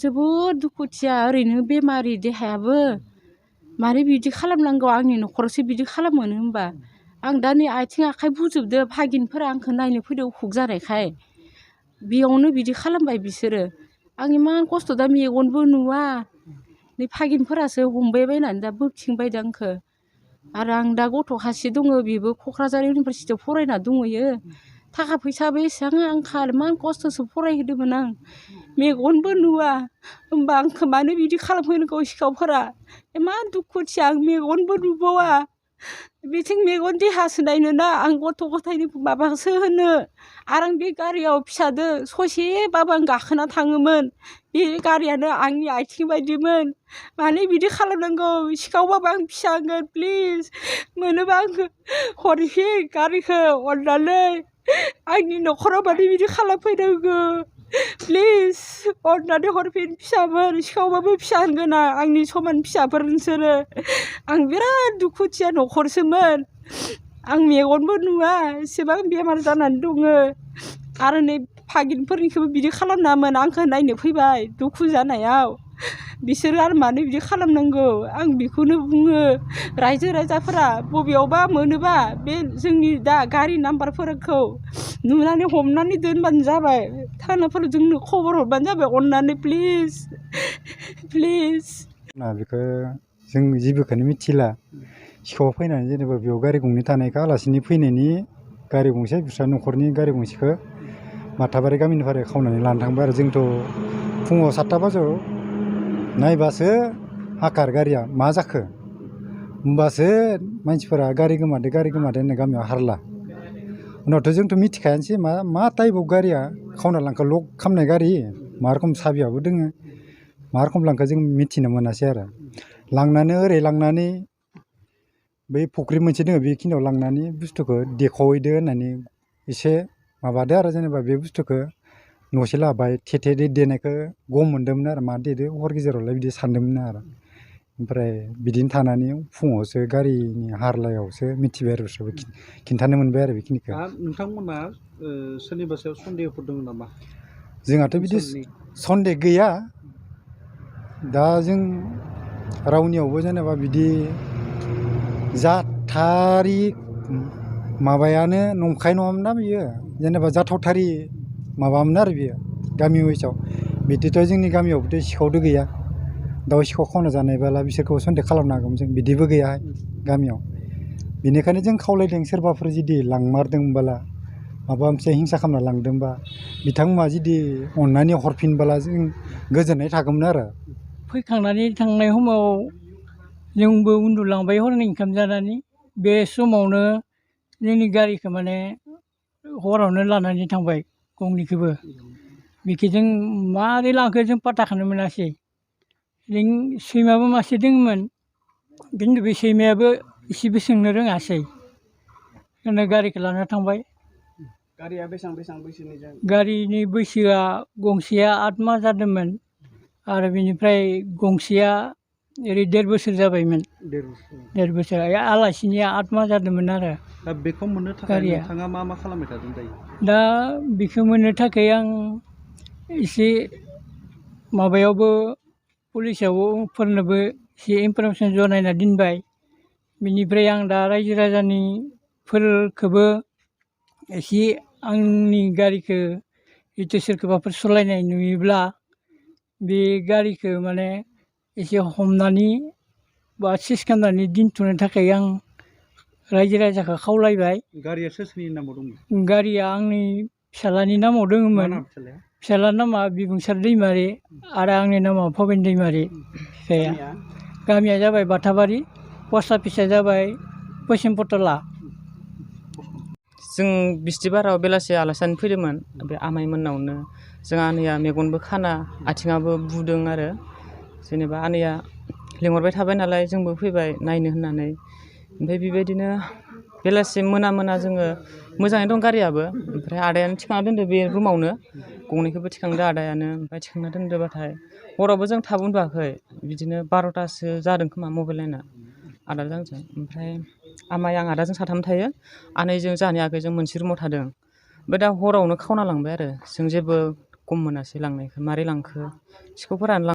जोबोद दुखुथिया ओरैनो बेमारि देहायाबो मारै बिदि खालामनांगौ आंनि न'खरावसो बिदि खालामोनो होमबा आं दा नै आथिं आखाइ बुजोबदो भागिनफोरा आंखौ नायनो फैदो उसुख जानायखाय बेयावनो बिदि खालामबाय बिसोरो आं इमान खस्थ' दा मेगनबो नुवा नै भागिनफोरासो हमबाय बायनानै दा बोथिंबायदों आंखौ आरो आं दा गथ' सासे दङ बेबो क'क्राझार इउनिभारसिटियाव फरायना दंहैयो थाखा फैसाबो एसेबां आंखाल इमान खस्थ'सो फरायहोदोंमोन आं मेगनबो नुवा होमबा आंखौ मानो बिदि खालामहोनांगौ सिखावफोरा इमान दुखुथिया आं मेगनबो नुबावा बिथिं मेगन देहासो नायनोना आं गथ' गथायनि माबासो होनो आरो आं बे गारियाव फिसादो ससेबाबो आं गाखोना थाङोमोन बे गारियानो आंनि आथिं बायदिमोन मानो बिदि खालामनांगौ सिखावबाबो आं फिसा होगोन प्लिज मोनोबा आंखौ हरफिन गारिखौ अननानै आंनि न'खराव मानो बिदि खालामफैनांगौ प्लिज अननानै हरफिन फिसाफोर सिखावबाबो फिसा होनगोन आंनि समान फिसाफोर नोंसोरो आं बिराद दुखुथिया न'खरसोमोन आं मेगनबो नुवा एसेबां बेमार जानानै दङ आरो नै भागिनफोरनिखौबो बिदि खालामनामोन आंखौ नायनो फैबाय दुखु जानायाव बिसोरो आरो मानो बिदि खालामनांगौ आं बेखौनो बुङो रायजो राजाफोरा बबेयावबा मोनोबा बे जोंनि दा गारि नाम्बारफोरखौ नुनानै हमनानै दोनबानो जाबाय थानाफोर जोंनो खबर हरबानो जाबाय अननानै प्लिज बेखौ जों जेबोखौनो मिथिला सिखावा फैनानै जेनेबा बेयाव गारि गंनै थानायखौ आलासिनि फैनायनि गारि गंसे बिस्रा न'खरनि गारि गंसेखौ माथाबारि गामिनिफ्राय खावनानै लानो थांबाय आरो जोंथ' फुङाव 7टा बाजियाव नायबासो हाकार गारिया मा जाखो होमबासो मानसिफोरा गारि गोमादो होनना गामियाव हारला उनावथ' जोंथ' मिथिखायानोसै मा टाइपआव गारिया खावना लांखो लक खालामनाय गारि मा रोखोम साबियाबो दोङो मा रोखोम लांखो जों मिथिनो मोनासै आरो लांनानै ओरै लांनानै बै फुख्रि मोनसे दङ बेखिनियाव लांनानै बुस्थुखौ देखावहैदो होननानै एसे माबादो आरो जेनेबा बे बुस्थुखौ न'से लाबाय थेथे देनायखौ गम मोन्दोंमोन आरो मा देदो हर गेजेरावलाय बिदि सानदोंमोन आरो ओमफ्राय बिदिनो थानानै फुङावसो गारिनि हारलायावसो मिथिबाय आरो बिसोरबो खिन्थानो मोनबाय आरो बेखिनिखौ नोंथांमोना सोरनिबा सायाव सन्देहफोर दङ नामा जोंहाथ' बिदि सन्देह गैया दा जों रावनियावबो जेनेबा बिदि जाथारि माबायानो नंखाय नङामोन ना बियो जेनेबा जाथावथारि माबामोन आरो बियो गामि वाइसआव बिदिथ' जोंनि गामियावबोथ' सिखावदो गैया दाउ सिखाव खावना जानायबाला बिसोरखौ सन्देह खालामनो हागौमोन जों बिदिबो गैया गामियाव बेनिखायनो जों खावलायदों सोरबाफोर जुदि लांमारदोंबोला माबा मोनसे हिंसा खालामना लांदोंबा बिथांमोना जुदि अननानै हरफिनबोला जों गोजोननाय थागौमोन आरो फैखांनानै थांनाय समाव जोंबो उन्दुलांबाय हरनि ओंखाम जानानै बे समावनो जोंनि गारिखौ माने हरावनो लानानै थांबाय गंनैखौबो बेखौ जों मारै लांखो जों पात्ताखौनो मोनासै जों सैमाबो मासे दङमोन खिन्थु बे सैमायाबो एसेबो सोंनो रोङासै बेखायनो गारिखौ लाना थांबाय गारिया बेसेबां बैसोनि गारिनि बैसोआ गंसेया 8 माह जादोंमोन आरो बेनिफ्राय गंसेया ओरै 1.5 बोसोर जाबायमोन 1.5 बोसोर आलासिनिया 8 माह जादोंमोन आरो दा बेखौ मोननो थाखाय नोंथाङा मा खालामबाय थादों दायो दा बेखौ मोननो थाखाय आं एसे माबायावबो पुलिसावफोरनोबो एसे इनफरमेसन जनायना दोनबाय बिनिफ्राय आं दा रायजो राजानिफोरखौबो एसे आंनि गारिखौ जितु सोरखौबाफोर सालायनाय नुयोब्ला बे गारिखौ माने एसे हमनानै बा सिज खालामनानै दोनथ'नो थाखाय आं रायजो राजाखौ खावलायबाय गारिया सोरनि नामाव दंमोन गारिया आंनि फिसाज्लानि नामाव दङमोन फिसाज्लानि नामा बिबुंसार दैमारि आरो आंनि नामा भबेन दैमारि बिफाया गामिया जाबाय बाथाबारि पस्ट अफिसा जाबाय पश्चिम पटला जों बिस्थिबाराव बेलासि आलासि जानो फैदोंमोन बे आमाइमोननावनो जोंहा आनैया मेगनबो खाना आथिङाबो बुदों आरो जेनेबा आनैया लिंहरबाय थाबाय नालाय जोंबो फैबाय नायनो होननानै ओमफ्राय बेबायदिनो बेलासि मोना जोङो मोजाङै दं गारियाबो ओमफ्राय आदायानो थिखांना दोनदो बे रुमावनो गंनैखौबो थिखांदो आदायानो ओमफ्राय थिखांना दोनदोबाथाय हरावबो जों थाब उन्दुआखै बिदिनो 12टासो जादों खोमा मबाइल नायना आदाजों आंजों ओमफ्राय आमाइ आं आदाजों साथाम थायो आनैजों जोंहानि आगैजों मोनसे रुमाव थादों ओमफ्राय दा हरावनो खावना लांबाय आरो जों जेबो गम मोनासै लांनायखौ मारै लांखो सिखावफोरानो